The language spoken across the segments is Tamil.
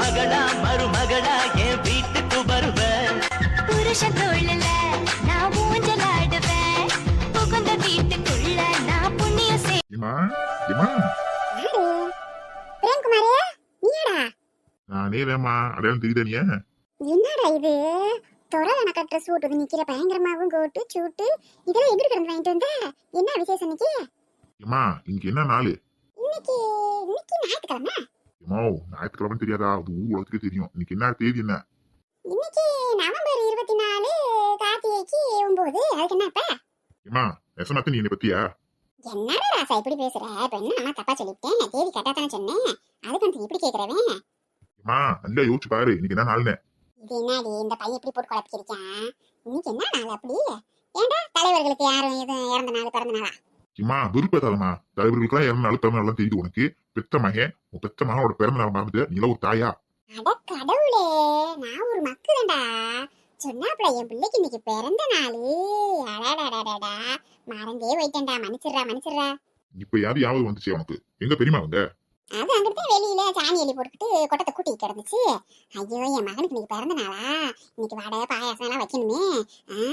மகளா மருமகளா என் வீட்டுக்கு வருவேன். புருஷன் தோழல நான் ஊஞ்சலாடுவேன். புகுந்த வீட்டுக்குள்ள நான் புண்ணியம் செய். பிரேம்குமாரே, நீடா? நானே வேமா அடையாளம் தெரியுதா? என்னடா இது தொரலன கட்டுற சூட்டு நிக்கிற பயங்கரமாவும் கோட்டு சூட்டு இதெல்லாம் எங்க கிடந்து வாங்கிட்டு வந்த? என்ன விசேஷம் இன்னைக்கு? ஏமா இன்னைக்கு என்ன நாள்? இன்னைக்கு ஞாயிற்றுக்கிழமை. ஏமா ஞாயிற்றுக்கிழமை தெரியாதா? அது ஊர் உலகத்துக்கே தெரியும். இன்னைக்கு என்ன தேதி? என்ன இன்னைக்கு நவம்பர் 24 கார்த்திகைக்கு 9. அதுக்கு என்ன இப்ப? ஏமா நெசமாத்த நீ என்ன பத்தியா? என்னடா ராசா இப்படி பேசுற? இப்ப என்ன நான் தப்பா சொல்லிட்டேன்? தேதி கரெக்டா தானே சொன்னேன். அதுக்கு நீ இப்படி கேக்குறவன்? ஏமா நல்லா யோசிச்சு பாரு, இன்னைக்கு என்ன நாள்னு. இது என்னடி இந்த பையன் இப்படி போட்டு குழப்பிக்கிறியான்? இன்னைக்கு என்ன நாள் அப்படி? ஏண்டா தலைவர்களுக்கு யாரும் எதுவும் இறந்த நாள் பிறந்த நாளா? ஏமா விருப்பத்தாலமா தலைவர்களுக்கெல்லாம் இறந்த நாள் பிறந்த நாள் தெரியுது உனக்கு? பெத்த மகன் உன் பெத்த மகனோட பிறந்த நாள் மறந்துட்டு நீல ஒரு தாயா? அட கடவுளே, நான் ஒரு மக்குதான்டா. சொன்னாப்ல என் பிள்ளைக்கு இன்னைக்கு பிறந்த நாள். அடாடாடாடா மறந்தே போயிட்டேன்டா. மன்னிச்சிடுறா. இப்ப யாவது வந்துச்சு உனக்கு? எங்க பெரியமா வந்த? அது அங்கிட்டு வெளியில சாணி எலி போட்டுக்கிட்டு கொட்டத்தை கூட்டி கிடந்துச்சு. ஐயோ என் மகனுக்கு இன்னைக்கு பிறந்த நாளா? இன்னைக்கு வடை பாயாசம் எல்லாம் வைக்கணுமே.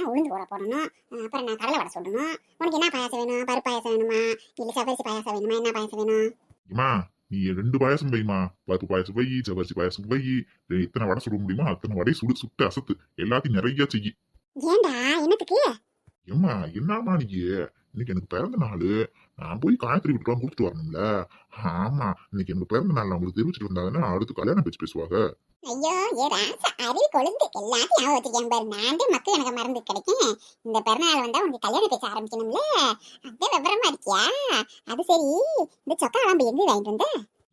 உளுந்து போட போடணும். அப்புறம் நான் கடலை வடை சொல்லணும். உனக்கு என்ன பாயாசம் வேணும்? பருப்பு பாயாசம் வேணுமா இல்ல சவரிசி பாயாசம் வேணுமா? என்ன பாயாசம் வேணும்? ஏமா நீ 2 பாயாசம் வைமா. பருப்பு பாயாசம் வை, சவரிசி பாயாசம் வை. எத்தனை வடை சுட முடியுமோ அத்தனை வடை சுட்டு அசத்து. எல்லாத்தையும் நிறைய செய்யி. ஏண்டா என்னத்துக்கு? ஏம்மா என்னம்மா நீ? இன்னைக்கு எனக்கு பிறந்த நாள். நான் போய் காயத்ரி வீட்டுக்கு கொடுத்துட்டு வரணும்ல. ஆமா இன்னைக்கு எனக்கு பிறந்த நாள் உங்களுக்கு தெரிவிச்சுட்டு வந்தாங்கன்னா அடுத்து கல்யாணம் பேச்சு பேசுவாங்க. ஐயோ ஏ ராசா அறிவு கொழுந்து எல்லாத்தையும் ஞாபகம் வச்சிருக்கேன் பாரு. நான் மக்கள் எனக்கு மறந்து கிடைக்கும். இந்த பிறநாள் வந்தா உனக்கு கல்யாணம் பேச ஆரம்பிக்கணும்ல. அந்த விவரமா இருக்கியா? அது சரி, இந்த சொக்கா எல்லாம் எங்க வாங்கிட்டு வந்த?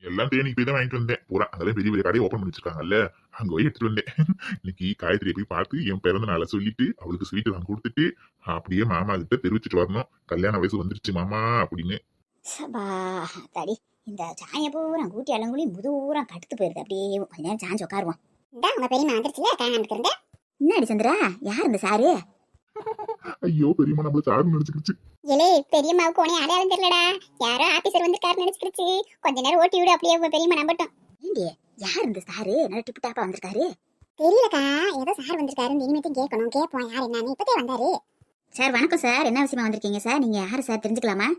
எல்லாம் தேனிக்கு போய் தான் வாங்கிட்டு வந்தேன். பூரா அதெல்லாம் பெரிய பெரிய கடையை ஓப்பன் பண்ணி வச்சிருக்காங்கல்ல, அங்க போய் எடுத்துட்டு வந்தேன். இன்னைக்கு காயத்ரியை போய் பார்த்து என் பிறந்த நாளை சொல்லிட்டு அவளுக்கு ஸ்வீட்டு நான் கொடுத்துட்டு அப்படியே மாமா கிட்ட தெரிவிச்சுட்டு வரணும். கல்யாண வயசு வந்துருச்சு மாமா அப்படின்னு. தடி இந்த சாய பூரா கூட்டி அலங்குழி முதுவூரம் கடுத்து போயிருது. அப்படியே கொஞ்ச நேரம் சாஞ்சு உட்காருவோம். இதான் உங்க பெரியமா வந்துருச்சுல காணாம இருந்த. என்ன சந்திரா, யார் இந்த சாரு? ஐயோ பெரியம்மா நம்மள சாருன்னு நினைச்சுக்கிச்சு. ஏலே பெரியம்மாவுக்கு உனே அடையாளம் தெரியலடா. யாரோ ஆபீசர் வந்திருக்காருன்னு நினைச்சுக்கிச்சு. கொஞ்ச நேரம் ஓட்டி விடு, அப்படியே உங்க பெரியம்மா நம்பட்டும். ஏண்டி யார் இந்த சாரு? நல்ல டிப்பு டாப்பா வந்திருக்காரு. தெரியலக்கா, ஏதோ சார் வந்திருக்காருன்னு இனிமேட்டு கேட்கணும். கேட்போம் யார் என்னன்னு. இப்பதே வந்தாரு. சார் வணக்கம் சார். என்ன விஷயமா வந்திருக்கீங்க சார்? நீங்க யாரு சார் தெரிஞ்சுக்கலாமா?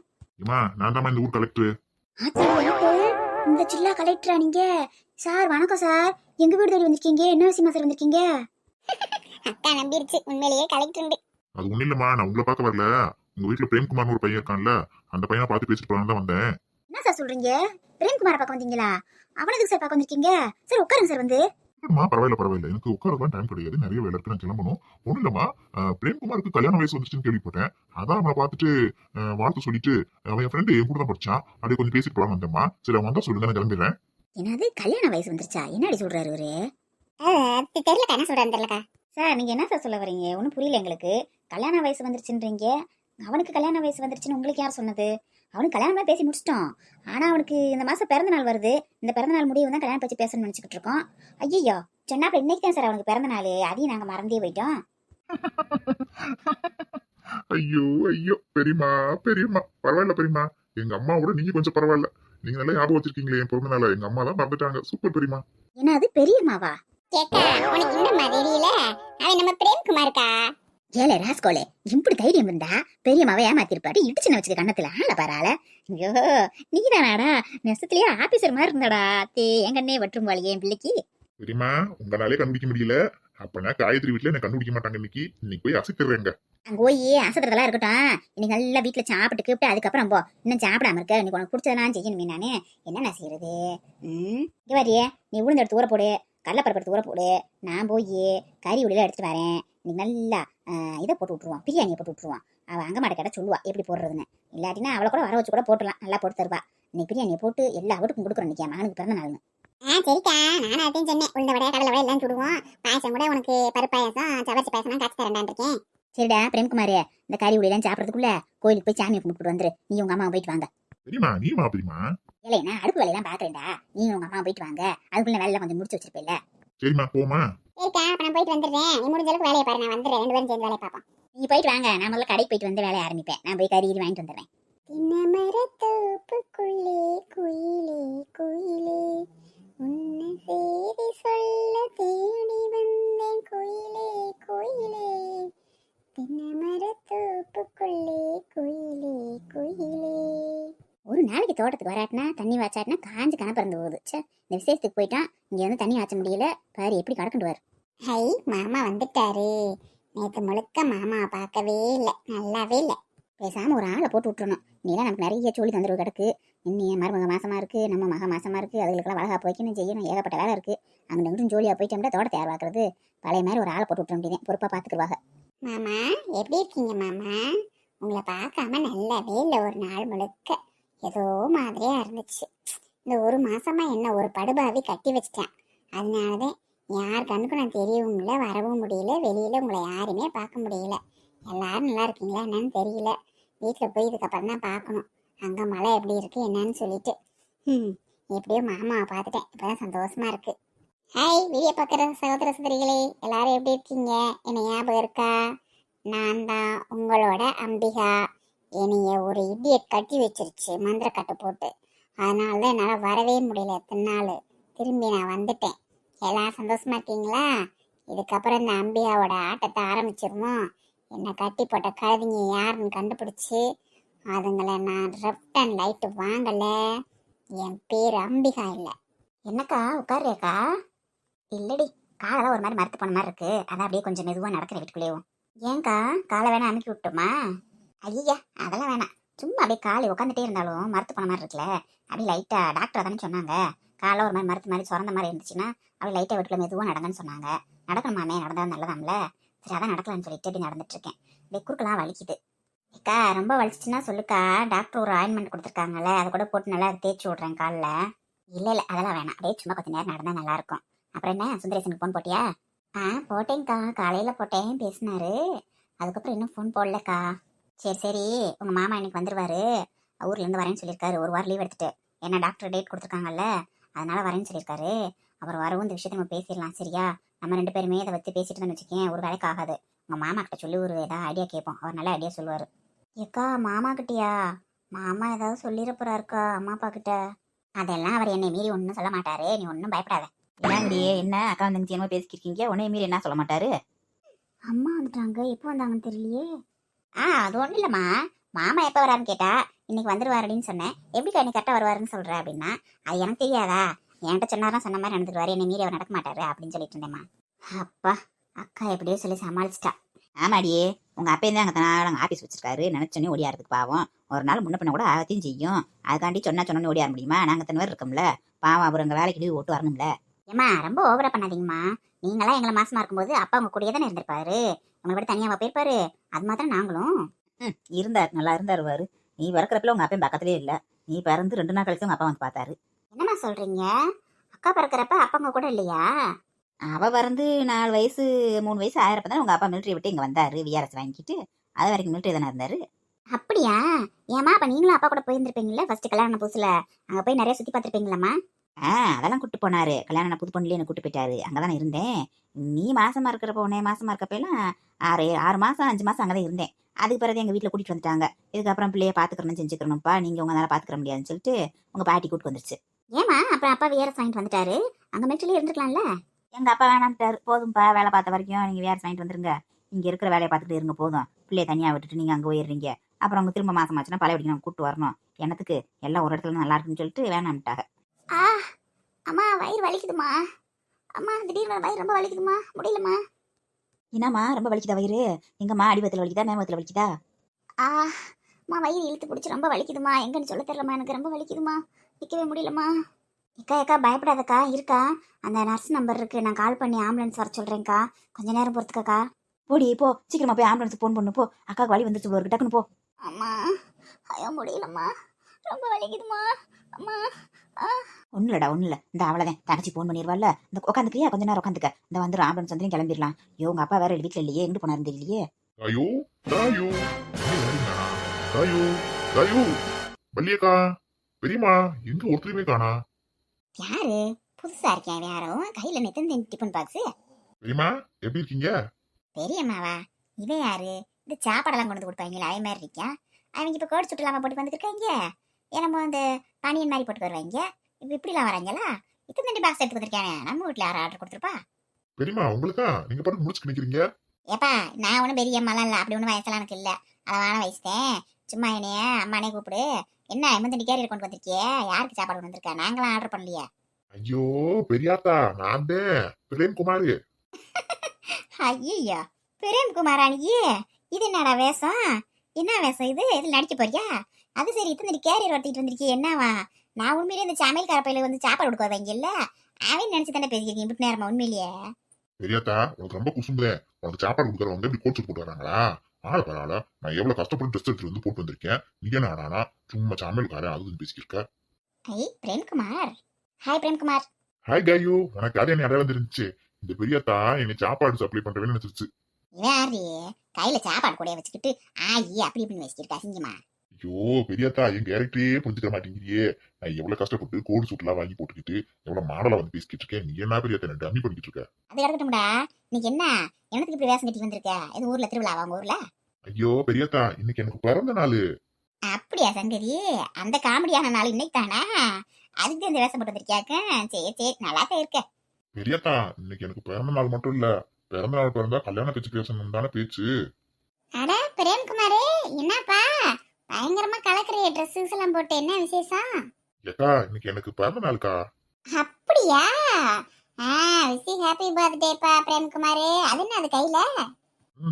ஏமா நான் தான் இந்த ஊர் கலெக்டர். இந்த சில்லா கலெக்டரா நீங்க? சார் வணக்கம் சார். எங்க வீடு தேடி வந்திருக்கீங்க? என்ன விஷயமா சார் வந்திருக்கீங்க? அக்கா நம்பிருச்சு, உண்மையிலேயே கலெக்டர். அது ஒண்ணு இல்லம்மா, நான் உங்களை பார்க்க வரல. உங்க வீட்டுல பிரேம்குமார்னு ஒரு பையன் இருக்கான்ல, அந்த பையனை பார்த்து பேசிட்டு போலாம் தான் வந்தேன். என்ன சார் சொல்றீங்க? பிரேம்குமார பார்க்க வந்தீங்களா? அவனுக்கு சார் பார்க்க வந்திருக்கீங்க? சார் உட்காருங்க சார். வந்து பரவாயில்ல எனக்கு உட்காரலாம் டைம் கிடையாது, நிறைய வேலை இருக்கு, நான் கிளம்பணும். ஒண்ணு இல்லம்மா, பிரேம்குமாருக்கு கல்யாண வயசு வந்துச்சுன்னு கேள்விப்பட்டேன். அதான் அவனை பார்த்துட்டு வாழ்த்து சொல்லிட்டு அவன் என் ஃப்ரெண்டு என் கூட தான் படிச்சான். அப்படியே கொஞ்சம் பேசிட்டு போலாம் வந்தேம்மா. சரி அவன் வந்தா சொல்லுங்க, நான் கிளம்பிடுறேன். என்னது கல்யாண வயசு வந்துருச்சா? என்னடி சொல்றாரு இவரு? தெரியலக்கா, என்ன சொல்றேன்னு தெரியலக்கா. சார் நீங்க என்ன சார் சொல்ல வரீங்க? ஒன்றும் புரியல எங்களுக்கு. கல்யாண வயசு வந்துருச்சுன்றீங்க. அவனுக்கு கல்யாண வயசு வந்துருச்சுன்னு உங்களுக்கு யார் சொன்னது? அவனுக்கு கல்யாணம் பேசி முடிச்சிட்டோம். ஆனா அவனுக்கு இந்த மாசம் பிறந்த நாள் வருது. இந்த பிறந்த நாள் முடிவு தான் கல்யாணம் பற்றி பேசணும்னு நினைச்சுக்கிட்டு இருக்கோம். ஐயோ சொன்னாப்ப இன்னைக்கு தான் சார் அவனுக்கு பிறந்த நாள். அதையும் நாங்க மறந்தே போயிட்டோம். ஐயோ பெரியமா பரவாயில்ல பெரியமா. எங்க அம்மாவோட நீங்க கொஞ்சம் பரவாயில்ல. நீங்க நல்லா ஞாபகம் வச்சிருக்கீங்களே என் பிறந்த நாள். எங்க அம்மா தான் மறந்துட்டாங்க. சூப்பர் பெரியமா. என்னது பெரியம்மாவா? கேக்கா உனக்கு இன்னும் தெரியல, அவன் நம்ம பிரேம்குமார்க்கா. ஏலே ராஸ்கோலே, இப்படி தைரியம் இருந்தா பெரியம்மாவை ஏமாத்திருப்பாரு. இடிச்சுன்னு வச்சுக்க கண்ணத்துல ஆள பாராள. ஐயோ நீதானாடா? நெசத்துலயே ஆபீசர் மாதிரி இருந்தாடா. என் கண்ணே வற்றும் வாழியே என் பிள்ளைக்கு. பெரியமா உங்களாலே கண்டுபிடிக்க முடியல. அப்பனா காயத்ரி வீட்டுல என்ன கண்டுபிடிக்க மாட்டாங்க. இன்னைக்கு போய் அசைக்கிறேங்க. அங்க போய் அசத்துறதெல்லாம் இருக்கட்டும். இன்னைக்கு நல்லா வீட்டுல சாப்பிட்டு கூப்பிட்டு அதுக்கப்புறம் போ. இன்னும் சாப்பிடாம இருக்க. இன்னைக்கு உனக்கு பிடிச்சதெல்லாம் செய்யணுமே. நானு என்ன செய்யறது? இங்க வரியே, நீ உளுந்து எடுத்து ஊற போடு, கடலைப்பருப்பு எடுத்து ஊற போடு. நான் போய் கறி உள்ள எடுத்துட்டு வரேன். இன்னைக்கு நல்லா இதை போட்டு விட்டுருவான், பிரியாணியை போட்டு விட்டுருவான். அவள் அங்க மாட்ட கேட்ட சொல்லுவா எப்படி போடுறதுன்னு. இல்லாட்டினா அவளை கூட வர வச்சு கூட போட்டுலாம், நல்லா போட்டு தருவா. இன்னைக்கு பிரியாணியை போட்டு எல்லா வீட்டுக்கும் கொடுக்குறோம். இன்னைக்கு மகனுக்கு பிறந்த நாள்னு. சரிக்கா, நானும் அதையும் சொன்னேன். உளுந்த வடை கடலை வடை எல்லாம் சுடுவோம். பாயசம் கூட உனக்கு பருப்பு பாயசம் சவரிசி பாயசம் காய்ச்சி தரேன் இருக்கேன். சரிடா பிரேம்குமாரே, இந்த கறி உடையெல்லாம் சாப்பிட்றதுக்குள்ள கோயிலுக்கு போய் சாமியை கும்பிட்டு வந்துரு. நீ உங்க அம்மா போயிட்டு வாங்க. பெரியமா நீ வா பெரியமா. இல்லைன்னா அடுப்பு வேலையெல்லாம் பாக்குறேன்டா. நீ உங்க அம்மா போயிட்டு வாங்க. அதுக்குள்ள வேலை கொஞ்சம் முடிச்சு வச்சிருப்பேல. சரிம்மா போமா. சரிக்கா, அப்ப நான் போயிட்டு வந்துடுறேன். நீ முடிஞ்ச அளவுக்கு வேலையை பாரு, நான் வந்துடுறேன். 2 பேரும் சேர்ந்து வேலையை பார்ப்போம். நீங்க போயிட்டு வாங்க. நான் முதல்ல கடைக்கு போயிட்டு வந்து வேலையை ஆரம்பிப்பேன். நான் போய் கறி வாங்கிட்டு வந்துடுறேன். தினமரத்தோப்புக்குள்ளே குயிலே குயிலே உன்னை சேரி எப்படி தோட்டத்துக்கு வராட்டினா தண்ணி வாச்சாட்டினா காஞ்சு கணப்பிறந்து போகுது. சே, இந்த விசேஷத்துக்கு போயிட்டான், இங்கே வந்து தண்ணி வாய்ச்ச முடியல பாரு எப்படி கடக்குண்டுவார். ஹை, மாமா வந்துட்டாரு. நேற்று முழுக்க மாமாவை பார்க்கவே இல்லை, நல்லாவே இல்லை. பேசாமல் ஒரு ஆளை போட்டு விட்டுறணும். நீலாம் நமக்கு நிறைய சொல்லி தந்துருவு கிடக்கு. இன்னும் மருமக மாசமா இருக்கு, நம்ம மக மாசமா இருக்கு, அதுகளுக்கெல்லாம் வளகாப்பு வைக்கணும் செய்யணும், ஏகப்பட்ட வேலை இருக்கு. அங்கே இங்கிட்டும் ஜோலியாக போயிட்டோம்னா தோட்டத்தை யார் பார்க்கறது? பழைய மாதிரி ஒரு ஆளை போட்டு விட்டுற முடியும், பொறுப்பாக பார்த்துக்குருவாங்க. மாமா எப்படி இருக்கீங்க மாமா? உங்களை பார்க்காம நல்லாவே இல்லை, ஒரு நாள் முழுக்க ஏதோ மாதிரியா இருந்துச்சு. இந்த ஒரு மாசமா என்ன ஒரு படுபாவி கட்டி வச்சிட்டேன். அதனாலதான் யார் கண்ணுக்கும் நான் தெரியவும் இல்லை, வரவும் முடியல, வெளியில உங்களை யாருமே பார்க்க முடியல. எல்லாரும் நல்லா இருக்கீங்களா என்னன்னு தெரியல. வீட்டில் போய் இதுக்கப்புறம் தான் பார்க்கணும் அங்கே மழை எப்படி இருக்கு என்னன்னு சொல்லிட்டு. எப்படியோ மாமாவை பார்த்துட்டேன், இப்போதான் சந்தோஷமா இருக்கு. ஹாய், வீடியோ பார்க்குற சகோதர சகோதரிகளே, எல்லாரும் எப்படி இருக்கீங்க? என்ன ஞாபகம் இருக்கா? நான் தான் உங்களோட அம்பிகா. என்னைய ஒரு இடியட் கட்டி வச்சிருச்சு மந்திர கட்டு போட்டு. அதனால தான் என்னால் வரவே முடியல எத்தனை நாள். திரும்பி நான் வந்துட்டேன். எல்லாம் சந்தோஷமா இருக்கீங்களா? இதுக்கப்புறம் இந்த அம்பிகாவோட ஆட்டத்தை ஆரம்பிச்சிருவோம். என்னை கட்டி போட்ட கழுதிங்க யாருன்னு கண்டுபிடிச்சி அதுங்களை நான் லெஃப்ட் அண்ட் லைட்டு வாங்கல. என் பேர் அம்பிகா இல்லை. என்னக்கா உட்காருக்கா? இல்லடி, காலெல்லாம் ஒரு மாதிரி மரத்து போன மாதிரி இருக்கு, அதான் அப்படியே கொஞ்சம் மெதுவாக நடக்கிற வீட்டுக்குள்ளேயும். ஏன்க்கா காலை வேணா அமுக்கி விட்டுமா? ஐயா அதெல்லாம் வேணாம், சும்மா அப்படியே காலை உட்காந்துட்டே இருந்தாலும் மரத்து போன மாதிரி இருக்குல்ல, அப்படியே லைட்டாக டாக்டர் தானே சொன்னாங்க. காலை ஒரு மாதிரி மரத்து மாதிரி சுரந்த மாதிரி இருந்துச்சுன்னா அப்படியே லைட்டாக வீட்டுக்குள்ள மெதுவாக நடங்கன்னு சொன்னாங்க. நடக்கணுமாமே, நடந்தா நல்லதாம்ல. சரி அதான் நடக்கலான்னு சொல்லிட்டு அப்படி நடந்துட்டு இருக்கேன். அப்படியே குறுக்கெல்லாம் வலிக்குது. அக்கா ரொம்ப வலிச்சுன்னா சொல்லுக்கா, டாக்டர் ஒரு ஆயின்மெண்ட் கொடுத்துருக்காங்கல்ல, அதை கூட போட்டு நல்லா தேய்ச்சி விட்றேன் காலில். இல்லை அதெல்லாம் வேணாம், அப்படியே சும்மா கொஞ்சம் நேரம் நடந்தால் நல்லா இருக்கும். அப்புறம் என்ன, சுந்தரேசனுக்கு ஃபோன் போட்டியா? போட்டேங்க்கா, காலையில் போட்டேன், பேசினாரு. அதுக்கப்புறம் இன்னும் ஃபோன் போடலக்கா. சரி உங்கள் மாமா இன்னைக்கு வந்துடுவாரு, ஊர்லேருந்து வரேன்னு சொல்லியிருக்காரு. ஒரு வாரம் லீவ் எடுத்துட்டு, ஏன்னா டாக்டர் டேட் கொடுத்துருக்காங்கல்ல, அதனால வரேன்னு சொல்லியிருக்காரு. அப்புறம் வரவும் இந்த விஷயத்தை நம்ம பேசிடலாம் சரியா? நம்ம 2 பேருமே இதை வச்சு பேசிட்டு தான் வச்சுக்கேன், ஒரு வேலைக்கு ஆகாது. உங்கள் மாமா கிட்ட சொல்லி ஒரு ஏதாவது ஐடியா கேட்போம், அவர் நல்ல ஐடியா சொல்லுவார். ஏக்கா மாமா கிட்டியா? மாமா ஏதாவது சொல்லிட போறாருக்கா அம்மா அப்பா கிட்ட? அதெல்லாம் அவர் என்னை மீறி ஒன்றும் சொல்ல மாட்டாரு, நீ ஒன்றும் பயப்படாத. ஏங்கடியே என்ன அக்கா வந்து என்னமோ பேசிக்கிருக்கீங்க, உன்னைய மீறி என்ன சொல்ல மாட்டாரு? அம்மா வந்துட்டாங்க, எப்போ வந்தாங்கன்னு தெரியலையே. அது ஒன்றும் இல்லைம்மா, மாமா எப்போ வராருன்னு கேட்டா இன்னைக்கு வந்துடுவார் அப்படின்னு சொன்னேன். எப்படிக்கா இன்னைக்கு கரெக்டாக வருவாருன்னு சொல்கிறேன் அப்படின்னா, அது எனக்கு தெரியாதா, என்கிட்ட சொன்னார்னா சொன்ன மாதிரி நடந்துக்குவார், என்னை மீறி அவர் நடக்க மாட்டாரு அப்படின்னு சொல்லிட்டு இருந்தேம்மா. அப்பா, அக்கா எப்படியோ சொல்லி சமாளிச்சிட்டா. ஆமாடியே, உங்க அப்பையும் தான் அங்கே ஆஃபீஸ் வச்சிருக்காரு, நினைச்சோன்னே ஓடியாறதுக்கு பாவம். ஒரு நாள் முன்ன பண்ண கூட ஆகத்தையும் செய்யும், அதுக்காண்டி சொன்னோன்னு ஓடியார முடியுமா? நாங்கள் தன் பேர் இருக்கோம்ல பாவம், அவர் அங்கே வேலைக்கு லீவ் ஓட்டு வரணும்ல. ஏம்மா ரொம்ப ஓவரா பண்ணாதீங்கம்மா. நீங்களாம் எங்களை மாசமா இருக்கும்போது அப்பா உங்க கூடயே தானே இருந்திருப்பாரு, உங்களை விட தனியாக போயிருப்பாரு. அது மாதிரி நாங்களும் இருந்தார், நல்லா இருந்தாருவாரு. நீ பிறக்கிறப்பல உங்க அப்பையும் பக்கத்துலேயே இல்லை, நீ பிறந்து 2 நாள் கழிச்சு உங்க அப்பா வந்து பார்த்தாரு. என்னம்மா சொல்றீங்க? அக்கா பிறக்கிறப்ப அப்பா உங்க கூட இல்லையா? அவ பிறந்து 4 வயசு 3 வயசு ஆயிரப்ப தான் உங்க அப்பா மிலிட்டரி விட்டு இங்கே வந்தாரு, விஆர்எஸ் வாங்கிட்டு. அது வரைக்கும் மிலிட்டரி தானே இருந்தாரு. அப்படியா? ஏமா அப்ப நீங்களும் அப்பா கூட போயிருந்திருப்பீங்களா? ஃபர்ஸ்ட் கல்யாணம் புதுசுல அங்க போய் நிறைய சுத்தி பார்த்திருப்பீங்களாம்மா? அதெல்லாம் கூட்டு போனாரு, கல்யாணம் புது பொண்ணுலேயே என்ன கூட்டு போயிட்டாரு, அங்கதானே இருந்தேன். நீ மாசமா இருக்கிறப்ப, உன்னே மாசமா இருக்கப்பெல்லாம் 6 மாசம் 5 மாசம் அங்கதான் இருந்தேன். அதுக்கு பிறகு எங்க வீட்டுல கூட்டிட்டு வந்துட்டாங்க. இதுக்கப்புறம் பிள்ளைய பாத்துக்கிறணும் செஞ்சுக்கணும்ப்பா, நீங்க உங்களால பாத்துக்கிற முடியாதுன்னு சொல்லிட்டு உங்க பாட்டி கூட்டு வந்துருச்சு. ஏமா அப்புறம் அப்பா விஆர்எஸ் வாங்கிட்டு வந்துட்டாரு, அங்க மிலிட்டரியில இருந்துக்கலாம்ல? எங்க அப்பா வேணாம்ட்டாரு, போதும்ப்பா வேலை பார்த்த வரைக்கும் நீங்க விஆர்எஸ் வாங்கிட்டு வந்துருங்க, இங்க இருக்கிற வேலையை பார்த்துட்டு இருங்க போதும், பிள்ளைய தனியா விட்டுட்டு நீங்க அங்க போயிடுறீங்க, அப்புறம் அவங்க திரும்ப மாசமாச்சுன்னா பழைய படிக்க நம்ம கூட்டு வரணும், என்னத்துக்கு எல்லாம் ஒரு இடத்துல நல்லா இருக்குன்னு சொல்லிட்டு வேணாம்ட்டாங்க. அம்மா வயிறு வலிக்குதுமா, அம்மா திடீர்னு வயிறு ரொம்ப வலிக்குதுமா, முடியலம்மா. என்னம்மா ரொம்ப வலிக்குதா வயிறு? எங்கம்மா அடிவத்தில் வலிக்குதா மேமத்தில் வலிக்குதா? அம்மா வயிறு இழுத்து பிடிச்சி ரொம்ப வலிக்குதுமா, எங்கன்னு சொல்ல தெரியலம்மா, எனக்கு ரொம்ப வலிக்குதுமா, நிற்கவே முடியலம்மா. ஏக்கா பயப்படாதக்கா, இருக்கா அந்த நர்ஸ் நம்பர் இருக்கு, நான் கால் பண்ணி ஆம்புலன்ஸ் வர சொல்றேன்க்கா, கொஞ்ச நேரம் பொறுத்துக்கக்கா. போடி போ, சீக்கிரமா போய் ஆம்புலன்ஸுக்கு ஃபோன் பண்ணு போ, அக்காவுக்கு வலி வந்துச்சு ஒரு டக்குன்னு போ. அம்மா ஐயோ முடியலம்மா, ரொம்ப வலிக்குதுமா அம்மா. ஒன்றும் இல்லை, இந்த அவ்வளோதான், தங்கச்சி ஃபோன் பண்ணிடுவாள்ல, இந்த உட்காந்துக்கிறியா கொஞ்ச நேரம் உட்காந்துக்க, இந்த வந்துடும் ஆம்புலன்ஸ் வந்து கிளம்பிடலாம். ஐயோ உங்க அப்பா வேற வீட்டில் இல்லையே, எங்கிட்டு போனாருன்னு தெரியலையே. தாயோ தாயோ தாயோ தாயோ வள்ளியக்கா, பெரியம்மா எங்க ஒருத்தருமே காணா? யாரு புதுசா இருக்கேன், யாரும் கையில நெத்தன் டிஃபன் பாக்ஸ். பெரியம்மா எப்படி இருக்கீங்க? பெரியம்மாவா? இவன் யாரு? இந்த சாப்பாடெல்லாம் கொண்டு கொடுப்பாங்களே அவன் மாதிரி இருக்கான். அவங்க இப்ப கோட் சுட்டு இல்லாம போட்டு வந்துருக்காங்க, ஏன்னா அந்த பனியன் மாதிரி போட்டு வருவாங்க, இப்ப இப்படிலாம் வராங்களா? இத்தனை 2 பாக்ஸ் எடுத்து வந்திருக்கானே, நம்ம வீட்டுல யாரும் ஆர்டர் கொடுத்துருப்பா? பெரியம்மா உங்களுக்கா, நீங்க பாட்டு முடிச்சு நிக்கிறீங்க. ஏப்பா நான் ஒன்றும் பெரிய அம்மாலாம் இல்லை, அப்படி ஒன்றும் வயசெல்லாம் எனக்கு இல்லை, அளவான வயசுதேன். சும்மா என்னைய அம்மானே கூப்பிடு, என்ன எம்மந்தண்டி கேரியர் கொண்டு வந்திருக்கியே? யாருக்கு சாப்பாடு கொண்டு வந்திருக்க? நாங்களாம் ஆர்டர் பண்ணலையே. ஐயோ பெரியாத்தா, நான் தான் பிரேம்குமார். ஐயோ பிரேம்குமாரா நீ? இது என்னடா வேஷம்? என்ன வேஷம் இது? இதில் நடிக்க போறியா? அது சரி, இத்தனை கேரியர் வரத்திட்டு வந்திருக்கிய என்னவா? நான் உண்மையிலேயே இந்த சமையல் கரப்பையில வந்து சாப்பாடு கொடுக்க வைங்க இல்ல, அவன் நினைச்சு தானே பேசிக்கிறீங்க இப்படி நேரமா? உண்மையிலேயே பெரியாத்தா, உனக்கு ரொம்ப குசும்புதே. உனக்கு சாப்பாடு கொடுக்குறவங்க இப்படி கோச்சு போட்டு வராங்களா? பரவாயில்ல, நான் எவ்வளவு கஷ்டப்பட்டு ட்ரெஸ் எடுத்துட்டு வந்து போட்டு வந்திருக்கேன். நீ என்ன ஆனா சும்மா சமையல்காரன் அது பேசிக்கிருக்க. ஐ பிரேம்குமார். ஹாய் பிரேம்குமார். ஹாய் காயு, உனக்கு அது என்ன அடையாளம் தெரிஞ்சிச்சு? இந்த பெரியாத்தா என்னை சாப்பாடு சப்ளை பண்றேன்னு நினைச்சிருச்சு. இவன் யாரு கையில சாப்பாடு கூட வச்சுக்கிட்டு ஆயி அப்படி இப்படின்னு வச்சுக்கிட்டு அசிங்கமா? ஐயோ பெரியாத்தா, என் கேரக்டரே புரிஞ்சுக்க மாட்டேங்கிறியே. நான் எவ்வளவு கஷ்டப்பட்டு கோடு சூட்லாம் வாங்கி போட்டுக்கிட்டு எவ்வளவு மாடலா வந்து பேசிக்கிட்டு இருக்கேன். நீ என்ன பெரியாத்தா என்ன டம்மி பண்ணிக்கிட்டு இருக்க? அது கிடக்கட்டும்டா. இன்னைக்கு என்ன எனக்கு இப்படி வேஷம் கட்டி வந்திருக்க? இது ஊர்ல திருவிழாவா உங்க ஊர்ல? ஐயோ பெரியாத்தா, இன்னைக்கு எனக்கு பிறந்த நாள். அப்படியா சங்கரி? அந்த காமெடியான நாள் இன்னைக்கு தானா? அதுக்கு இந்த வேஷம் போட்டு வந்திருக்கியாக்க? சரி சரி, நல்லா தான் இருக்க. பெரியாத்தா, இன்னைக்கு எனக்கு பிறந்த நாள் மட்டும் இல்ல, பிறந்த நாள் பிறந்தா கல்யாண பேச்சு பேசணும் தானே பேச்சு. அட பிரேம்குமாரே, என்னப்பா பயங்கரமா கலக்குறிய ட்ரெஸ்ஸஸ் எல்லாம் போட்டு, என்ன விசேஷம்? ஏக்கா, இன்னைக்கு எனக்கு பிறந்த நாளுக்கா. அப்படியா? விஷ் ஹாப்பி பர்த்டேப்பா பிரேம்குமாரே. அது என்ன அது கையில?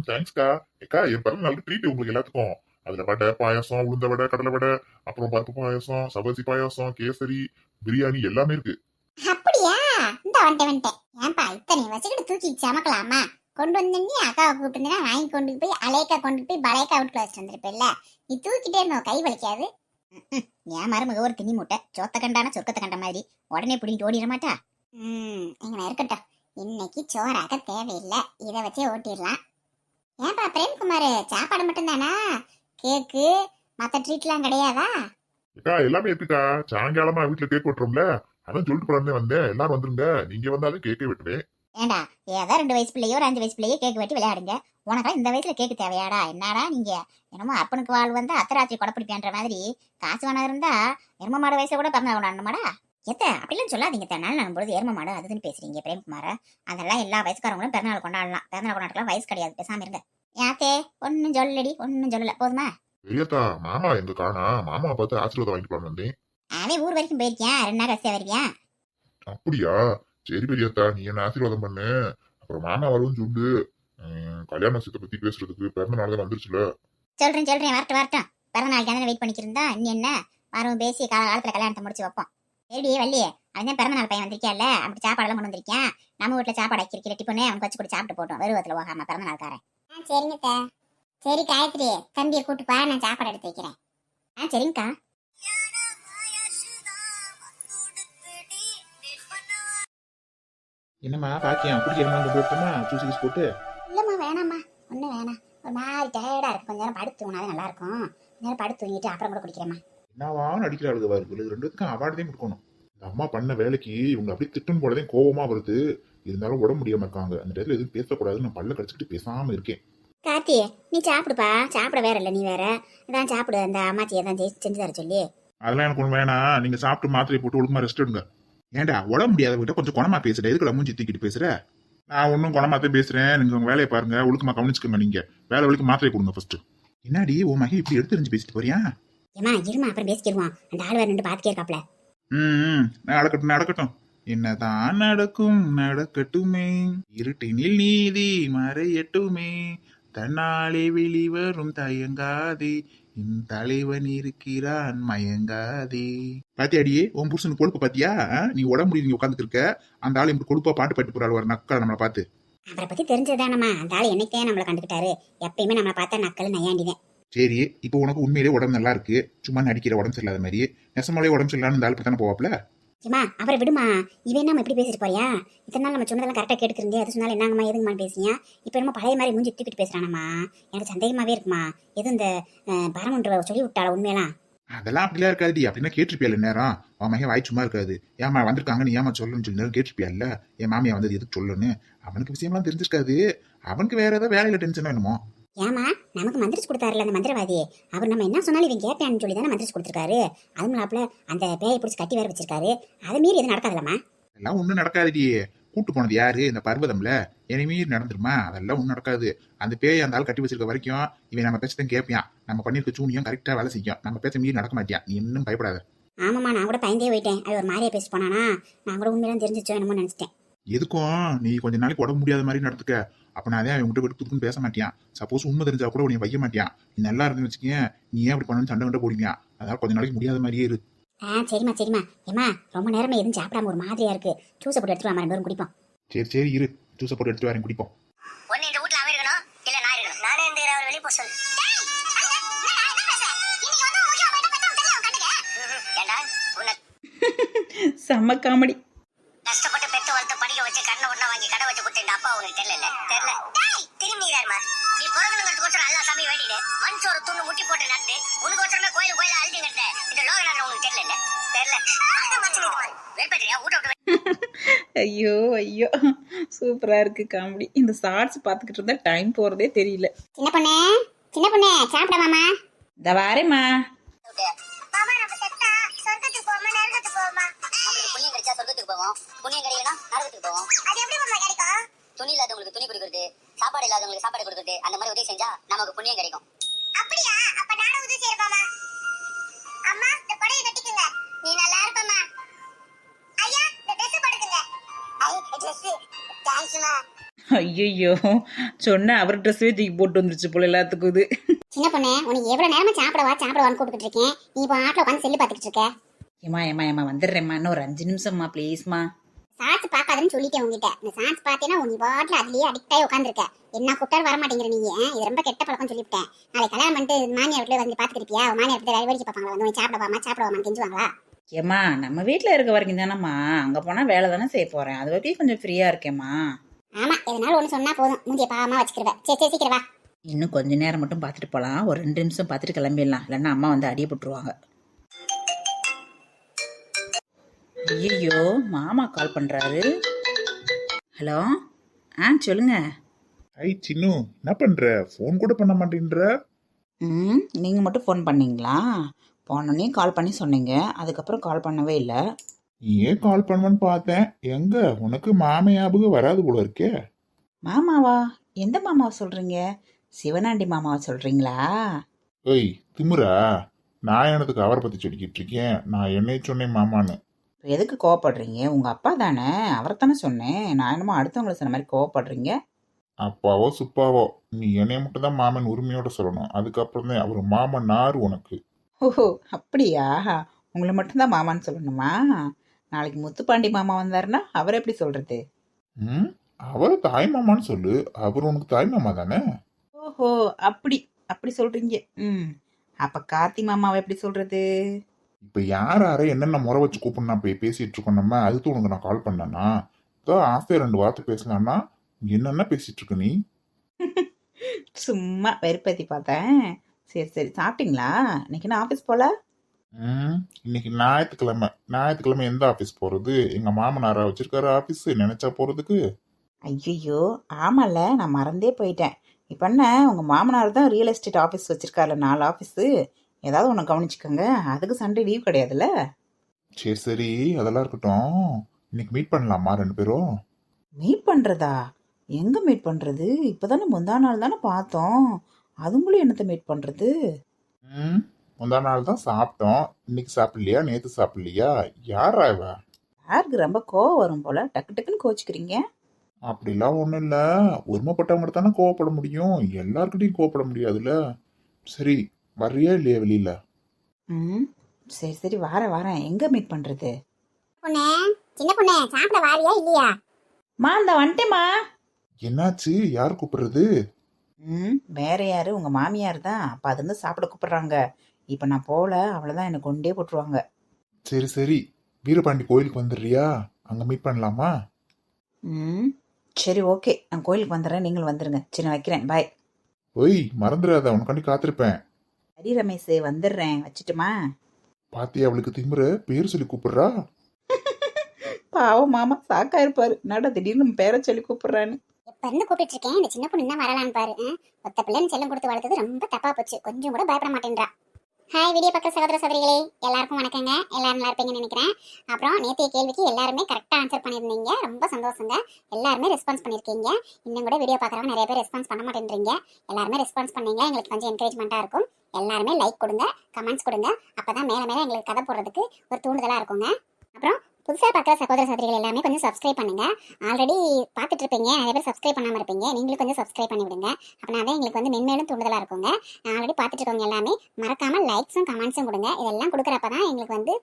தேங்க்ஸ்க்கா. ஏக்கா, என் பிறந்த நாளுக்கு ட்ரீட் உங்களுக்கு எல்லாத்துக்கும். அதுல வடை, பாயாசம், உளுந்த வடை, கடலை வடை, அப்புறம் பருப்பு பாயாசம், சபசி பாயாசம், கேசரி, பிரியாணி எல்லாமே இருக்கு. அப்படியா? இந்த வந்துட்டேன். ஏன்பா இத்தனை வச்சுக்கிட்டு தூக்கி சமக்கலாமா? கொண்டு வந்து அக்காவை கூப்பிட்டு வாங்கி கொண்டு போய் அலேக்கா கொண்டு போய் பலேக்கா வீட்டுல வச்சுட்டு வந்திருப்பில்ல. நீ தூக்கிட்டே இருந்தோம், கை வலிக்காது? என் மருமக ஒரு திணி மூட்டை, சொத்த கண்டான சொர்க்கத்தை கண்ட மாதிரி உடனே பிடிங்கிட்டு ஓடிட மாட்டா. இங்க இருக்கட்டும், இன்னைக்கு சோறாக்க தேவையில்லை, இதை வச்சே ஓட்டிடலாம். ஏன்பா பிரேம்குமார், சாப்பாடு மட்டும் தானா? கேக்கு மத்த ட்ரீட்லாம் கிடையாதா? ஏக்கா, எல்லாமே இருக்குக்கா. சாயங்காலமா வீட்டுல கேக் வெட்டுறோம்ல, அதான் சொல்லிட்டு போறானே வந்தேன். எல்லாரும் வந்துருங்க, நீங்க வந்தாலும் கேக்கே வெட்டுவேன். ஏண்டா ஏதோ 2 வயசு பிள்ளையோ ஒரு 5 வயசு பிள்ளையோ கேக்கு வெட்டி விளையாடுங்க. உனக்கெல்லாம் இந்த வயசுல கேக்கு தேவையாடா? என்னடா நீங்க என்னமோ அப்பனுக்கு வாழ் வந்தா அத்தராத்திரி கொடப்பிடிப்பேன்ற மாதிரி காசு வேணா இருந்தா எரும மாடு வயசுல கூட பிறந்த கொண்டாடணுமாடா? எத்த அப்படிலாம் சொல்லாதீங்க. நாள் பொழுது எரும மாடு அதுன்னு பேசுறீங்க பிரேம்குமார. அதெல்லாம் எல்லா வயசுக்காரங்களும் பிறந்தநாள் கொண்டாடலாம். பிறந்தநாள் கொண்டாடலாம் வயசு கிடையாது, பேசாம இருங்க. யாத்தே ஒன்னும் சொல்லலடி, ஒன்னும் சொல்லல, போதுமா? பெரியத்தா, மாமா எங்க காணா? மாமா பார்த்து ஆசீர்வாதம் வாங்கிட்டு போலான்னு வந்தேன். அவன் ஊர் வரைக்கும் போயிருக்கேன், 2 நாள் கடைசியா வருவியான். அப்படியா? சரி பெரியத்தா, நீ என்ன ஆசீர்வாதம் பண்ணு. அப்புறம் மாமா வரும்னு சொல்லு. கல்யாண விஷயத்தை பத்தி பேசுறதுக்கு பிறந்த நாள் தான் வந்துருச்சுல. சொல்றேன் வரட்டும். பிறந்த நாளைக்கு தானே வெயிட் பண்ணிக்கிருந்தா, இன்னும் என்ன வரும் பேசி காலத்துல கல்யாணத்தை முடிச்சு வைப்போம். எப்படி வள்ளியே, அவன் பிறந்த நாள் பையன் வந்திருக்கியால, அப்படி சாப்பாடெல்லாம் கொண்டு வந்திருக்கேன். நம்ம வீட்டுல சாப்பாடு ஆக்கிருக்கிற டிஃபனே அவனுக்கு வச்சு கூட சாப்பிட்டு போட்டோம், வெறுவத்துல போகாம பிறந்த நாள்காரன். சரிங்கக்கா. சரி காயத்ரி, தம்பியை கூட்டுப்பா, நான் சாப்பாடு எடுத்து வைக்கிறேன். சரிங்கக்கா. என்னம்மா பாக்கியம் குடிக்கிறமா போட்டுமா ஜூஸ் கீஸ் போட்டு? இல்லம்மா வேணாம்மா, ஒன்றும் வேணாம். ஒரு மாதிரி டயர்டா இருக்கு, கொஞ்ச நேரம் படுத்து தூங்கினாதான் நல்லா இருக்கும். கொஞ்ச நேரம் படுத்து தூங்கிட்டு அப்புறம் கூட குடிக்கிறேம்மா. என்னவா நடிக்கிறாளுங்க பாரு, ரெண்டுத்துக்கும் அவார்டு தான் கொடுக்கணும். இந்த அம்மா பண்ண வேலைக்கு இவங்க அப்படியே திட்டம் போலதான் கோபமா வருது. இருந்தாலும் உடம்பு முடியாம இருக்காங்க. அந்த இடத்துல எதுவும் பேசக்கூடாதுன்னு நான் பல்ல கடிச்சிக்கிட்டு பேசாம இருக்கேன். கார்த்தி, நீ சாப்பிடுப்பா, சாப்பிட வேற இல்லை, நீ வேற அதான் சாப்பிடு. அந்த அம்மாச்சியை தான் செஞ்சு தர சொல்லி. அதெல்லாம் எனக்கு ஒண்ணு வேணாம். நீங்க சாப்பிட்டு மாத்திரையை போட்டு ஒழுக்கமா ரெஸ்ட் எடுங்க. ஏன்டா உடம்பு முடியாதவங்கிட்ட கொஞ்சம் குணமா பேசுற, எதுக்குடா மூஞ்சி தூக்கிட்டு பேசுற? நான் ஒன்னும் குணமாத்தான் பேசுறேன். நீங்க உங்க வேலையை பாருங்க, ஒழுக்கமா கவனிச்சுக்கோங்க. நீங்க வேலை வழிக்கு மாத்திரை கொடுங்க ஃபர்ஸ்ட். என்னடி உன் மகி இப்படி எடுத்து பேசிட்டு போறியா? ஏமா இருமா, அப்புறம் பேசிக்கிடுவான். அந்த ஆள் வேற நின்று பாத்துக்கே இருக்காப்ல. நடக்கட்டும். என்னதான் நடக்கும் நடக்கட்டுமே, இருட்டினில் நீதி மறையட்டுமே, தன்னாலே வெளிவரும் தயங்காதே, என் தலைவன் இருக்கிறான் மயங்காதே. பாத்தியாடியே உன் புருஷனுக்கு கொழுப்பு பாத்தியா? நீ உடம்பு நீங்க உட்காந்துட்டு இருக்க, அந்த ஆள் இப்படி கொழுப்பா பாட்டு பாட்டு போறாள் ஒரு நக்கா நம்மளை பார்த்து. அவரை பத்தி தெரிஞ்சதுதானம்மா, அந்த ஆள் என்னைக்கே நம்மளை கண்டுக்கிட்டாரு. எப்பயுமே நம்மளை பார்த்தா நக்கல் நையாண்டிதான். சரி, இப்போ உனக்கு உண்மையிலே உடம்பு நல்லா இருக்கு, சும்மா நடிக்கிற உடம்பு சரியில்லாத மாதிரி. நெசமாலே உடம்பு சரியில்லான்னு இந்த ஆள் தானே போவாப்ல. ஏமா அவரை விடுமா, இவன் நம்ம இப்படி பேசிட்டு போறியா? இத்தனை நாள் நம்ம சொன்னதெல்லாம் கரெக்டா கேட்டுக்கிறதே, அது சொன்னாலும் என்னங்கம்மா எதுங்கம்மா பேசுறீங்க? இப்ப என்னமோ பழைய மாதிரி மூஞ்சி தூக்கிட்டு பேசுறானம்மா. எனக்கு சந்தேகமாவே இருக்குமா, எதுவும் இந்த பரமன்ற சொல்லி விட்டாளா உண்மையெல்லாம்? அதெல்லாம் அப்படிலாம் இருக்காது. அப்படின்னா கேட்டிருப்பியா நேரம்? உன் மகன் வாய் சும்மா இருக்காது. ஏமா வந்திருக்காங்க நீ ஏமா சொல்லணும்னு சொல்லி நேரம் கேட்டிருப்பியால. என் மாமியா வந்து எதுக்கு சொல்லணும்னு அவனுக்கு விஷயம்லாம் தெரிஞ்சிருக்காது. அவனுக்கு வேற ஏதாவது வேலையில டென்ஷன் வேணுமோ? ஏமா நமக்கு மந்திரிச்சு கொடுத்தாருல அந்த மந்திரவாதி, அவர் நம்ம என்ன சொன்னாலும் இவன் கேட்பான்னு சொல்லி தானே மந்திரிச்சு கொடுத்துருக்காரு. அதுவும் அந்த பேயை பிடிச்சி கட்டி வேற வச்சிருக்காரு. அதை மீறி எதுவும் நடக்காதுல்லம்மா. எல்லாம் ஒன்றும் நடக்காதுடி. கூட்டு போனது யாரு? இந்த பர்வதம்ல. இனிமீறி நடந்துருமா? அதெல்லாம் ஒன்றும் நடக்காது. அந்த பேய் அந்த ஆள் கட்டி வச்சிருக்க வரைக்கும் இவன் நம்ம பேச்சதான் கேட்பியான். நம்ம பண்ணிருக்க சூனியம் கரெக்டா வேலை செய்யும். நம்ம பேச்ச மீறி நடக்க மாட்டியான். நீ இன்னும் பயப்படாத. ஆமாம்மா, நான் கூட பயந்தே போயிட்டேன். அது ஒரு மாதிரியா பேசி போனானா, நான் கூட உண்மையெல்லாம் தெரிஞ்சிச்சோ என்னமோ நினைச்சிட்டேன். எதுக்கும் நீ கொஞ்ச நாளைக்கு உடம்பு முடியாத மாதிரி நடத்துக்க. அப்ப நான் அதே அவன் விட்டு புதுக்குன்னு பேச மாட்டியான். சப்போஸ் உண்மை தெரிஞ்சா கூட உன்னை வைக்க மாட்டியான். நீ நல்லா இருந்து வச்சுக்கேன். நீ ஏன் அப்படி பண்ணு சண்டை கண்ட போடுவியா? அதனால கொஞ்ச நாளைக்கு முடியாத மாதிரியே இரு. சரிம்மா சரிம்மா. ஏம்மா, ரொம்ப நேரமே எதுவும் சாப்பிடாம ஒரு மாதிரியா இருக்கு. ஜூஸை போட்டு எடுத்துட்டு வாமா, 2 பேரும் குடிப்போம். சரி இரு. ஜூஸை போட்டு எடுத்து வரேன், குடிப்போம். ஒன்னு இந்த வீட்ல அவன் இருக்கணும், இல்ல நான் இருக்கணும். நானே இந்த அவர் வெளிய போக சொல்லு. ஏண்டா உன்னை செம்ம காமெடி. கஷ்டப்பட்டு பெத்து வளர்த்து படிக்க வச்சு கடனை ஒண்ணா வாங்கி கடை வச்சு கொடுத்த இந்த அப்பா உனக்கு தெரியல. திரும்பிடாருமா, நீ பிறகுங்கிறதுக்கோசரம் எல்லா சாமி வேண்டிடு மண் சோறு துண்ணு முட்டி போட்டு நடந்து உனக்கு ஒசரமே கோயில அழுதுங்கிட்ட இந்த லோகநாதன் உனக்கு தெரியல. வெறுப்பேற்றியா ஊட்ட விட்டு ஐயோ ஐயோ, சூப்பரா இருக்கு காமெடி. இந்த ஷார்ட்ஸ் பாத்துக்கிட்டு இருந்தா டைம் போறதே தெரியல. சின்ன பொண்ணு சாப்பிட மாமா. இந்த வாரேம்மா. மாமா நம்ம செத்தா சொர்க்கத்துக்கு போவோமா நரகத்துக்கு போவோமா? உங்களுக்கு புண்ணியம் கிடைச்சா சொர்க்கத்துக்கு போவோம், புண்ணியம் கிடைக்கலனா நரகத்துக்கு போவோம். அது எப்படி மாமா கிடைக்கும்? துணி இல்லாதவங்களுக்கு துணி கொடுக்கறது, சாப்பாடு இல்லாதவங்களுக்கு சாப்பாடு கொடுக்கறது, அந்த மாதிரி உதவி செஞ்சா நமக்கு புண்ணியம் கிடைக்கும். அப்படியா? அப்ப நானும் உதவி செய்றேன் மாமா. அம்மா இந்த படையை கட்டிக்கங்க, நீ நல்லா இருப்பமா. ஐயா இந்த Dress போடுங்க. ஐ Dress தேங்க்ஸ்மா. ஐயோ, சொன்ன அவர் ட்ரெஸ்ஸே தூக்கி போட்டு வந்துருச்சு போல எல்லாத்துக்கும் இது. சின்ன பொண்ணு உனக்கு எவ்வளவு நேரமா சாப்பிடவான்னு கூப்பிட்டு இருக்கேன். நீ இப்போ ஆட்டில் உட்காந்து செல்லு பார்த்துக்கிட்டு இருக்க. ஏமா வந்துடுறேம்மா, இன்னும் ஒரு 5 நிமிஷம்மா ப்ளீஸ்மா. ஷார்ட்ஸ் பார்க்காதுன்னு சொல்லிட்டேன் உங்ககிட்ட. இந்த ஷார்ட்ஸ் பார்த்தேன்னா நீ பாட்டில் அதுலயே அடிக்ட் ஆகி உட்காந்துருக்க. என்ன கூப்பிட்டாலும் வர மாட்டேங்கிற நீ. இது ரொம்ப கெட்ட பழக்கம் சொல்லிவிட்டேன். நாளைக்கு கல்யாணம் பண்ணிட்டு மாமியார் வீட்டுல வந்து பாத்துக்கிட்டியா? மாமியார் வீட்டுல வேலைக்கு பார்ப்பாங்களா? வந்து சாப்பிடவாமா கெஞ்சுவாங்களா? ஏம்மா, நம்ம வீட்டில் இருக்க வரைக்கும் தானேம்மா, அங்கே போனால் வேலை தானே செய்ய போகிறேன். அது வரைக்கும் கொஞ்சம் ஃப்ரீயாக இருக்கேம்மா. ஆமா, எதனால ஒன்று சொன்னா போதும் மூஞ்சிய பாவமா வச்சுக்கிடுவேன். சரி சீக்கிரம் வா. இன்னும் கொஞ்ச நேரம் மட்டும் பார்த்துட்டு போகலாம். ஒரு 2 நிமிஷம் பார்த்துட்டு கிளம்பிடலாம். இல்லைன்னா அம்மா வந்து அடியே போட்டுருவாங்க. ஐயோ, மாமா கால் பண்ணுறாரு. ஹலோ, சொல்லுங்க. ஐ சின்னு, என்ன பண்ற? ஃபோன் கூட பண்ண மாட்டேன்ற. நீங்கள் மட்டும் ஃபோன் பண்ணீங்களா? போனோடனே கால் பண்ணி சொன்னீங்க, அதுக்கப்புறம் கால் பண்ணவே இல்லை. ஏன் கால் பண்ணுவேன்னு பார்த்தேன். எங்க உனக்கு மாமா ஞாபகம் வராது போல இருக்கே. மாமாவா? எந்த மாமாவை சொல்கிறீங்க? சிவனாண்டி மாமாவை சொல்கிறீங்களா? ஏய் திமுறா, நான் எனத்துக்கு அவரை பத்தி சொல்லிக்கிட்டு இருக்கேன். நான் என்னை சொன்னேன் மாமான்னு. இப்போ எதுக்கு கோவப்படுறீங்க? உங்கள் அப்பா தானே, அவரை தானே சொன்னேன். நான் என்னமோ அடுத்தவங்களை சொன்ன மாதிரி கோவப்படுறீங்க. அப்பாவோ சுப்பாவோ, நீ என்னைய மட்டும் தான் மாமன் உரிமையோட சொல்லணும். அதுக்கப்புறம் தான் அவர் மாமனார் உனக்கு. ஓஹோ, அப்படியா? உங்களை மட்டும்தான் மாமான்னு சொல்லணுமா? நாளைக்கு முத்துப்பாண்டி மாமா வந்தாருன்னா அவர் எப்படி சொல்றது? அவர் தாய் மாமான்னு சொல்லு. அவர் உனக்கு தாய் மாமா தானே. ஓஹோ, அப்படி சொல்றீங்க. அப்ப கார்த்தி மாமாவை எப்படி சொல்றது? இப்ப யார என்னென்ன முறை வச்சு கூப்பிடணும் நான் போய் பேசிட்டு இருக்கோம் நம்ம. அதுக்கு உனக்கு நான் கால் பண்ணேன்னா ஆசையா 2 வார்த்தை பேசலாம்னா என்னென்ன பேசிட்டு இருக்க நீ? சும்மா வெறுப்பேத்தி பார்த்தேன். சரி சாப்பிட்டீங்களா? இன்னைக்கு நான் ஆஃபீஸ் போல. இன்னைக்கு ஞாயிற்றுக்கிழமை எந்த ஆபீஸ் போறது? எங்க மாமனாரா வச்சிருக்காரு ஆபீஸ், நினைச்சா போறதுக்கு. ஐயோ ஆமால, நான் மறந்தே போயிட்டேன். இப்ப என்ன, உங்க மாமனார் தான் ரியல் எஸ்டேட் ஆபீஸ் வச்சிருக்காருல, 4 ஆபீஸ். ஏதாவது ஒன்று கவனிச்சுக்கோங்க. அதுக்கு சண்டே லீவ் கிடையாதுல்ல. சரி அதெல்லாம் இருக்கட்டும். இன்னைக்கு மீட் பண்ணலாமா 2 பேரும்? மீட் பண்றதா? எங்க மீட் பண்றது? இப்பதானே முந்தா நாள் தானே பார்த்தோம். அதுங்களும் என்னத்தை மீட் பண்றது? முந்தா நாள் தான் சாப்பிட்டோம். இன்னைக்கு சாப்பிடலையா? நேத்து சாப்பிடலையா? யாரா இவ? யாருக்கு ரொம்ப கோவம் வரும் போல, டக்கு டக்குன்னு கோச்சுக்கிறீங்க. அப்படிலாம் ஒண்ணும் இல்ல. ஒருமைப்பட்டவங்க தானே கோவப்பட முடியும். எல்லார்கிட்டையும் கோவப்பட முடியாதுல்ல. சரி வர்றியா இல்லையா வெளியில? சரி வரேன். எங்க மீட் பண்றது? சின்ன பொண்ணு சாப்பிட வாரியா இல்லையா? மா இந்த வந்துட்டேம்மா. என்னாச்சு? யார் கூப்பிடுறது? வேற யாரு? உங்க மாமியார் தான். அப்ப அது வந்து சாப்பிட கூப்பிடுறாங்க. இப்ப நான் போல, அவ்வளவுதான், எனக்கு கொண்டே போட்டுருவாங்க. சரி வீரபாண்டி கோயிலுக்கு வந்துடுறியா? அங்க மீட் பண்ணலாமா? சரி ஓகே, நான் கோயிலுக்கு வந்துடுறேன், நீங்கள் வந்துருங்க. சரி நான் வைக்கிறேன், பாய். ஓய் மறந்துடாத, உனக்காண்டி காத்திருப்பேன். சரி ரமேஷ், வந்துடுறேன், வச்சுட்டுமா? பாத்தியா அவளுக்கு திமுற, பேர் சொல்லி கூப்பிடுறா. பாவம் மாமா சாக்கா இருப்பாரு, நட திடீர்னு நம்ம பேரை சொல்லி கூப்பிடுறான்னு. இப்ப இருந்து கூப்பிட்டு இருக்கேன். இந்த சின்ன பொண்ணு என்ன வரலான்னு பாரு. ஒத்த பிள்ளைன்னு செல்லம் கொடுத்து வளர்த்தது ரொம்ப தப்பா போச்சு. கொஞ்சம் கூட பயப்பட மாட்டேன்றா. ஹாய் வீடியோ பக்கம் சகோதர சகோதரிகளே எல்லாருக்கும் வணக்கங்க. எல்லாரும் நல்லா இருப்பீங்கன்னு நினைக்கிறேன். அப்புறம் நேற்றைய கேள்விக்கு எல்லாருமே கரெக்டாக ஆன்சர் பண்ணியிருந்தீங்க. ரொம்ப சந்தோஷங்க. எல்லாருமே ரெஸ்பான்ஸ் பண்ணியிருக்கீங்க. இன்னும் கூட வீடியோ பார்க்குறவங்க நிறைய பேர் ரெஸ்பான்ஸ் பண்ண மாட்டேன்றீங்க. எல்லாருமே ரெஸ்பான்ஸ் பண்ணீங்க, எங்களுக்கு கொஞ்சம் என்கரேஜ்மெண்ட்டாக இருக்கும். எல்லாருமே லைக் கொடுங்க, கமெண்ட்ஸ் கொடுங்க. அப்போ தான் மேலே மேலே எங்களுக்கு கதை போடுறதுக்கு ஒரு தூண்டுதலாக இருக்குங்க. அப்புறம் புதுசாக பார்க்குற சகோதர சகோதரிகள் எல்லாமே கொஞ்சம் சப்ஸ்கிரைப் பண்ணுங்க. ஆல்ரெடி பார்த்துட்டு இருப்பீங்க, நிறைய பேர் சப்ஸ்கிரைப் பண்ணாமல் இருப்பீங்க. நீங்களும் கொஞ்சம் சப்ஸ்கிரைப் பண்ணி விடுங்க. அப்படின்னா தான் எங்களுக்கு வந்து மென்மேலும் தூண்டுதலாக இருக்குங்க. ஆல்ரெடி பார்த்துட்டு இருக்கவங்க எல்லாமே மறக்காமல் லைக்ஸும் கமெண்ட்ஸும் கொடுங்க. இதெல்லாம் கொடுக்குறப்ப தான் எங்களுக்கு வந்து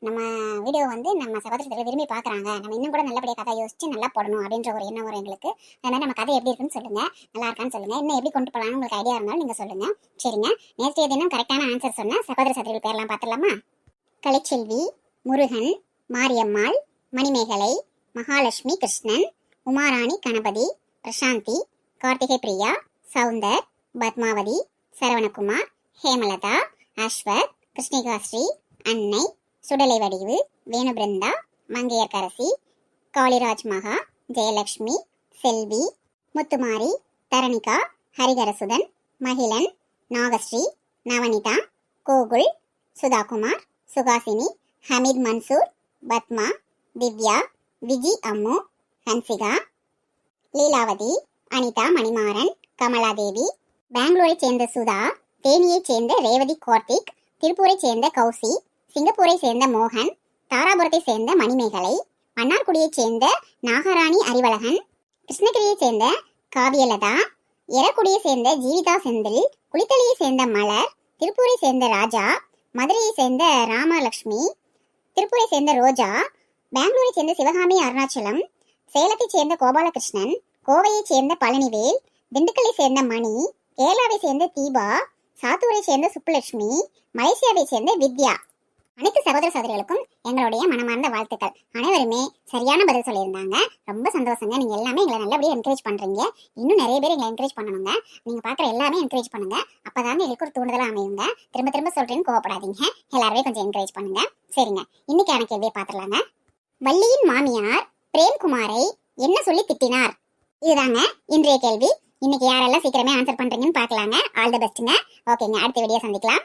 நம்ம வீடியோ வந்து நம்ம சகோதரர்கள் விரும்பி பார்க்குறாங்க, நம்ம இன்னும் கூட நல்லபடியாக கதை யோசிச்சு நல்லா போடணும் அப்படின்ற ஒரு எண்ணம் வரும் எங்களுக்கு. அதனால் நம்ம கதை எப்படி இருக்குன்னு சொல்லுங்க, நல்லா இருக்கான்னு சொல்லுங்க, இன்னும் எப்படி கொண்டு போகலான்னு உங்களுக்கு ஐடியா இருந்தாலும் நீங்கள் சொல்லுங்க. சரிங்க. நேற்றைய தினம் கரெக்டான ஆன்சர் சொன்ன சகோதர சகோதரிகள் பேர்லாம் பார்த்துடலாமா? கலைச்செல்வி, முருகன், மாரியம்மாள், மணிமேகலை, மகாலட்சுமி கிருஷ்ணன், உமாராணி கணபதி, பிரசாந்தி, கார்த்திகை பிரியா, சவுந்தர், பத்மாவதி, சரவணகுமார், ஹேமலதா, அஸ்வத், கிருஷ்ணிகாஸ்ரீ, அன்னை, சுடலை வடிவு, வேணுபிருந்தா, மங்கையர்கரசி, காளிராஜ் மகா, ஜெயலட்சுமி, செல்வி, முத்துமாரி, தரணிகா, ஹரிகரசுதன், மகிழன், நாகஸ்ரீ, நவனிதா, கோகுல், சுதாகுமார், சுகாசினி, ஹமீத் மன்சூர், பத்மா, திவ்யா, விஜி அம்மு, ஹன்சிகா, லீலாவதி, அனிதா மணிமாறன், கமலாதேவி, பெங்களூரைச் சேர்ந்த சுதா, தேனியைச் சேர்ந்த ரேவதி கார்த்திக், திருப்பூரைச் சேர்ந்த கௌசி, சிங்கப்பூரை சேர்ந்த மோகன், தாராபுரத்தை சேர்ந்த மணிமேகலை, மன்னார்குடியைச் சேர்ந்த நாகராணி அறிவழகன், கிருஷ்ணகிரியைச் சேர்ந்த காவியலதா, எரக்குடியை சேர்ந்த ஜீவிதா செந்தில், குளித்தலையை சேர்ந்த மலர், திருப்பூரை சேர்ந்த ராஜா, மதுரையை சேர்ந்த ராமலட்சுமி, திருப்பூரை சேர்ந்த ரோஜா, பெங்களூரை சேர்ந்த சிவகாமி அருணாச்சலம், சேலத்தை சேர்ந்த கோபாலகிருஷ்ணன், கோவையை சேர்ந்த பழனிவேல், திண்டுக்கல்லை சேர்ந்த மணி, கேரளாவை சேர்ந்த தீபா, சாத்தூரை சேர்ந்த சுப்புலட்சுமி, மலேசியாவை சேர்ந்த வித்யா. அனைத்து சகோதர சகோதரிகளுக்கும் எங்களுடைய மனமார்ந்த வாழ்த்துக்கள். அனைவருமே சரியான பதில் சொல்லியிருந்தாங்க. ரொம்ப சந்தோஷங்க. நீங்க எல்லாமே எங்களை நல்லபடியாக என்கரேஜ் பண்றீங்க. இன்னும் நிறைய பேர் எங்களை என்கரேஜ் பண்ணணுங்க. நீங்க பாக்குற எல்லாமே என்கரேஜ் பண்ணுங்க. அப்பதாங்க எங்களுக்கு ஒரு தூண்டுதலா அமையுங்க. திரும்ப திரும்ப சொல்றேன்னு கோவப்படாதீங்க. எல்லாருமே கொஞ்சம் என்கரேஜ் பண்ணுங்க. சரிங்க. இன்னைக்கான கேள்வியை பார்த்துடலாங்க. வள்ளியின் மாமியார் பிரேம்குமாரை என்ன சொல்லி திட்டினார்? இதுதாங்க இன்றைய கேள்வி. இன்னைக்கு யாரெல்லாம் சீக்கிரமே ஆன்சர் பண்றீங்கன்னு பார்க்கலாங்க. ஆல் தி பெஸ்ட்டுங்க. ஓகேங்க. அடுத்த வீடியோ சந்திக்கலாம்.